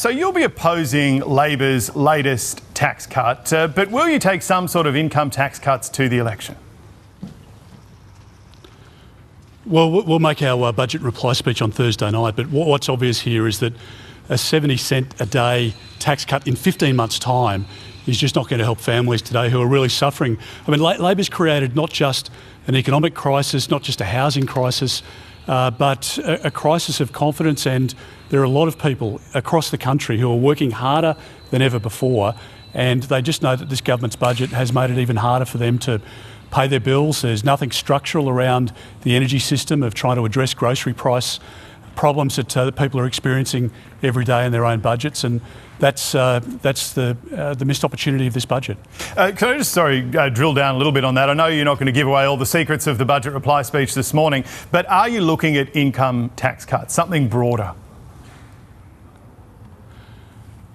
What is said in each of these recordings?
So you'll be opposing Labor's latest tax cut, but will you take some sort of income tax cuts to the election? Well, we'll make our budget reply speech on Thursday night, but what's obvious here is that a 70 cent a day tax cut in 15 months' time is just not going to help families today who are really suffering. I mean, Labor's created not just an economic crisis, not just a housing crisis, but a crisis of confidence, and there are a lot of people across the country who are working harder than ever before, and they just know that this government's budget has made it even harder for them to pay their bills. There's nothing structural around the energy system of trying to address grocery price problems that people are experiencing every day in their own budgets, and that's the missed opportunity of this budget. Can I just, drill down a little bit on that? I know you're not going to give away all the secrets of the budget reply speech this morning, but are you looking at income tax cuts, something broader?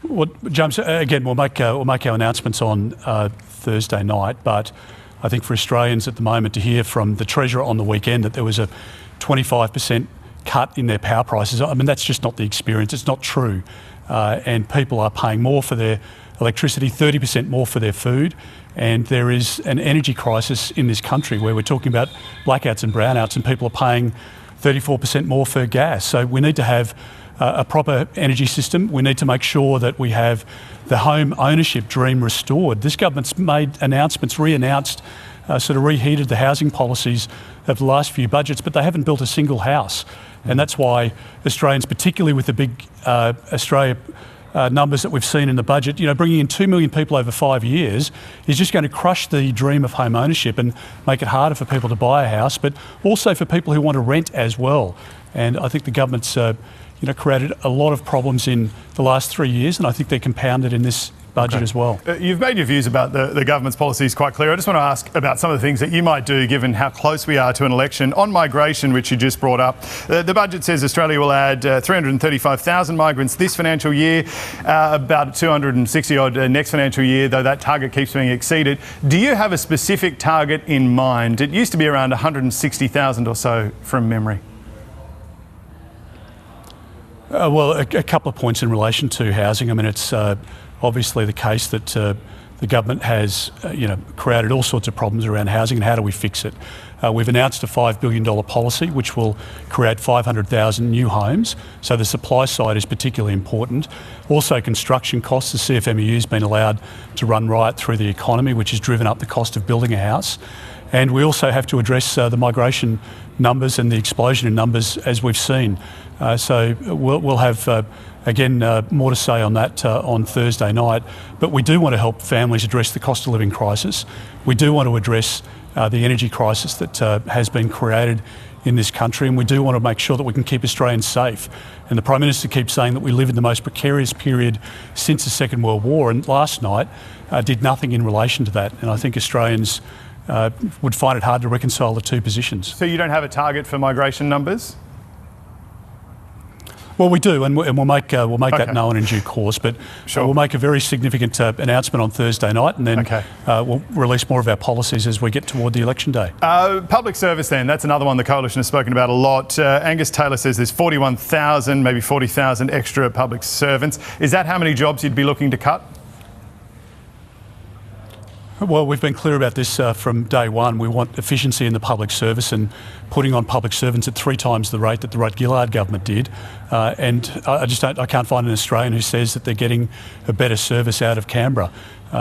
Well, James, again, we'll make our announcements on Thursday night, but I think for Australians at the moment to hear from the Treasurer on the weekend that there was a 25% cut in their power prices, I mean, that's just not the experience. It's not true. And people are paying more for their electricity, 30% more for their food. And there is an energy crisis in this country where we're talking about blackouts and brownouts, and people are paying 34% more for gas. So we need to have a proper energy system. We need to make sure that we have the home ownership dream restored. This government's made announcements, reheated the housing policies of the last few budgets, but they haven't built a single house. And that's why Australians, particularly with the big Australia numbers that we've seen in the budget, bringing in 2 million people over 5 years is just going to crush the dream of home ownership and make it harder for people to buy a house, but also for people who want to rent as well. And I think the government's created a lot of problems in the last 3 years, and I think they're compounded in this budget as well. You've made your views about the government's policies quite clear. I just want to ask about some of the things that you might do given how close we are to an election. On migration, which you just brought up, the budget says Australia will add 335,000 migrants this financial year, about 260 odd next financial year, though that target keeps being exceeded. Do you have a specific target in mind? It used to be around 160,000 or so from memory. Well, a couple of points in relation to housing. I mean, it's obviously the case that the government has, created all sorts of problems around housing, and how do we fix it? We've announced a $5 billion policy which will create 500,000 new homes, so the supply side is particularly important. Also, construction costs, the CFMEU has been allowed to run riot through the economy, which has driven up the cost of building a house. And we also have to address the migration numbers and the explosion in numbers as we've seen. So we'll have, again, more to say on that on Thursday night. But we do want to help families address the cost of living crisis. We do want to address the energy crisis that has been created in this country, and we do want to make sure that we can keep Australians safe. And the Prime Minister keeps saying that we live in the most precarious period since the Second World War, and last night did nothing in relation to that. And I think Australians would find it hard to reconcile the two positions. So you don't have a target for migration numbers? Well, we do, and we'll make that known in due course. But we'll make a very significant announcement on Thursday night, and then we'll release more of our policies as we get toward the election day. Public service, then, that's another one the Coalition has spoken about a lot. Angus Taylor says there's 41,000, maybe 40,000 extra public servants. Is that how many jobs you'd be looking to cut? Well, we've been clear about this from day one. We want efficiency in the public service and putting on public servants at 3 times the rate that the Rudd-Gillard government did. And I can't find an Australian who says that they're getting a better service out of Canberra.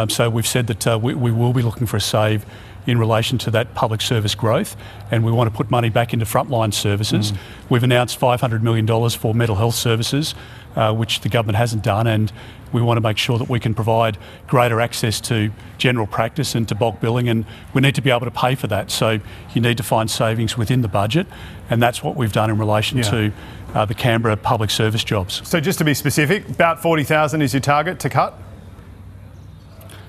So we've said that we will be looking for a save in relation to that public service growth, and we want to put money back into frontline services. We've announced $500 million for mental health services, which the government hasn't done, and we want to make sure that we can provide greater access to general practice and to bulk billing, and we need to be able to pay for that. So you need to find savings within the budget, and that's what we've done in relation to the Canberra public service jobs. So just to be specific, about 40,000 is your target to cut?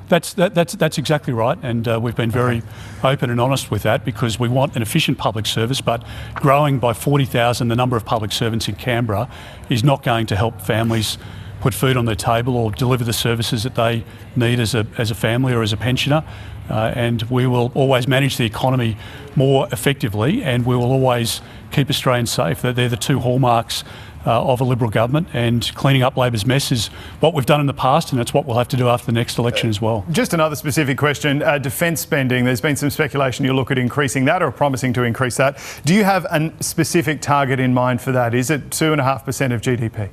That's exactly right, and we've been very open and honest with that, because we want an efficient public service, but growing by 40,000 the number of public servants in Canberra is not going to help families put food on their table or deliver the services that they need as a family or as a pensioner. And we will always manage the economy more effectively, and we will always keep Australians safe. They're the two hallmarks of a Liberal government, and cleaning up Labor's mess is what we've done in the past, and that's what we'll have to do after the next election as well. Just another specific question, defence spending. There's been some speculation you'll look at increasing that or promising to increase that. Do you have a specific target in mind for that? Is it 2.5% of GDP?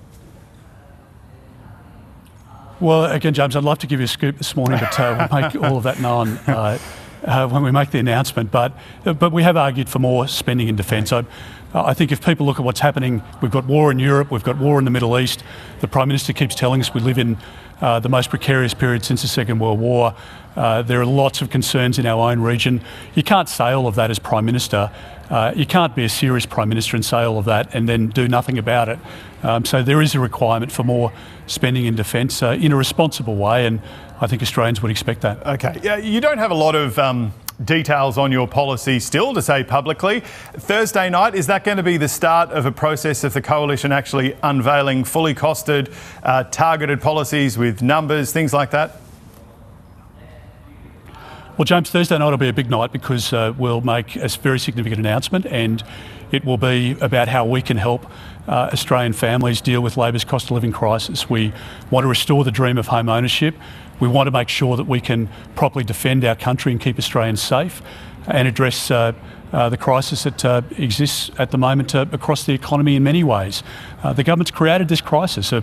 Well, again, James, I'd love to give you a scoop this morning, but we'll make all of that known when we make the announcement. But we have argued for more spending in defence. I think if people look at what's happening, we've got war in Europe, we've got war in the Middle East. The Prime Minister keeps telling us we live in the most precarious period since the Second World War. There are lots of concerns in our own region. You can't say all of that as Prime Minister. You can't be a serious Prime Minister and say all of that and then do nothing about it. So there is a requirement for more spending in defence in a responsible way, and I think Australians would expect that. Okay. You don't have a lot of details on your policy still to say publicly. Thursday night, is that going to be the start of a process of the Coalition actually unveiling fully costed, targeted policies with numbers, things like that? Well, James, Thursday night will be a big night because we'll make a very significant announcement, and it will be about how we can help Australian families deal with Labor's cost of living crisis. We want to restore the dream of home ownership. We want to make sure that we can properly defend our country and keep Australians safe and address the crisis that exists at the moment across the economy in many ways. The government's created this crisis, a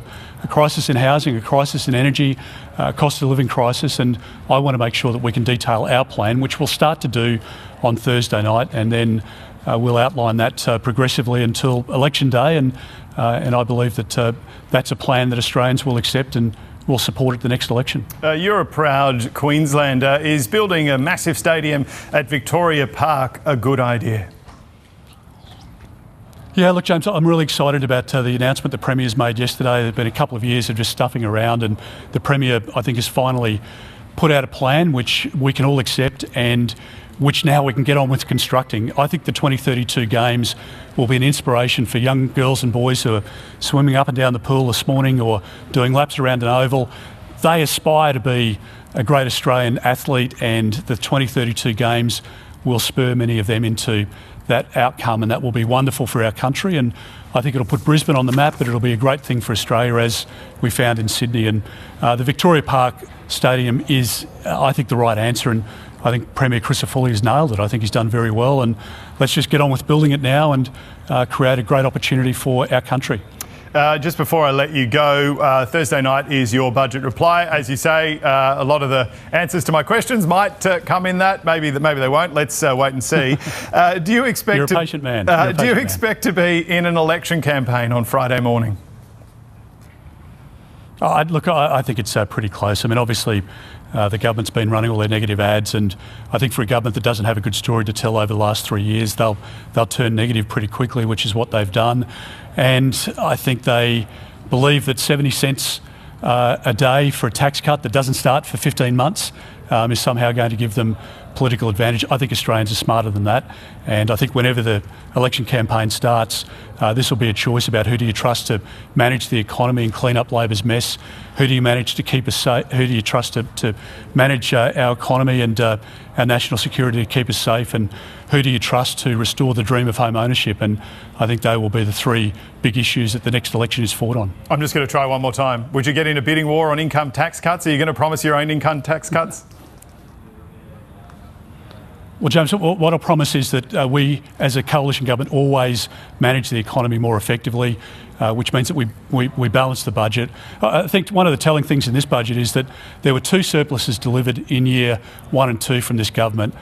crisis in housing, a crisis in energy, a cost of living crisis, and I want to make sure that we can detail our plan, which we'll start to do on Thursday night, and then we'll outline that progressively until election day, and I believe that that's a plan that Australians will accept and will support at the next election. You're a proud Queenslander. Is building a massive stadium at Victoria Park a good idea? Yeah, look, James, I'm really excited about the announcement the Premier's made yesterday. There's been a couple of years of just stuffing around, and the Premier, I think, has finally put out a plan which we can all accept and which now we can get on with constructing. I think the 2032 Games will be an inspiration for young girls and boys who are swimming up and down the pool this morning or doing laps around an oval. They aspire to be a great Australian athlete, and the 2032 Games will spur many of them into that outcome, and that will be wonderful for our country. And I think it'll put Brisbane on the map, but it'll be a great thing for Australia, as we found in Sydney. And the Victoria Park Stadium is, I think, the right answer, and I think Premier Crisafulli has nailed it. I think he's done very well, and let's just get on with building it now and create a great opportunity for our country. Just before I let you go, Thursday night is your budget reply. As you say, a lot of the answers to my questions might come in that. Maybe they won't. Let's wait and see. Do you expect You're a patient man. Do you expect to be in an election campaign on Friday morning? I think it's pretty close. I mean, obviously, the government's been running all their negative ads, and I think for a government that doesn't have a good story to tell over the last 3 years, they'll turn negative pretty quickly, which is what they've done. And I think they believe that 70 cents a day for a tax cut that doesn't start for 15 months is somehow going to give them political advantage. I think Australians are smarter than that, and I think whenever the election campaign starts, this will be a choice about who do you trust to manage the economy and clean up Labor's mess, who do you manage to keep us safe, who do you trust to manage our economy and our national security to keep us safe, and who do you trust to restore the dream of home ownership. And I think they will be the three big issues that the next election is fought on. I'm just going to try one more time. Would you get in a bidding war on income tax cuts? Are you going to promise your own income tax cuts? Well, James, what I'll promise is that we, as a coalition government, always manage the economy more effectively, which means that we balance the budget. I think one of the telling things in this budget is that there were 2 surpluses delivered in year 1 and 2 from this government.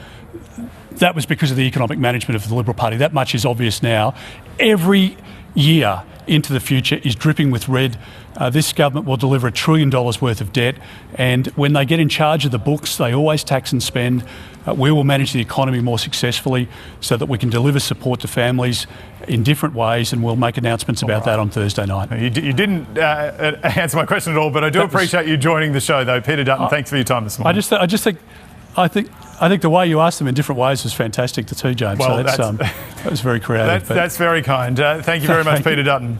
That was because of the economic management of the Liberal Party. That much is obvious now. Every year into the future is dripping with red. This government will deliver $1 trillion worth of debt, and when they get in charge of the books, they always tax and spend. We will manage the economy more successfully so that we can deliver support to families in different ways, and we'll make announcements about that on Thursday night. You didn't answer my question at all, but I do appreciate you joining the show, though. Peter Dutton, thanks for your time this morning. I think the way you asked them in different ways was fantastic too, James. Well, so that was very creative. That's very kind. Thank you very much, Peter Dutton.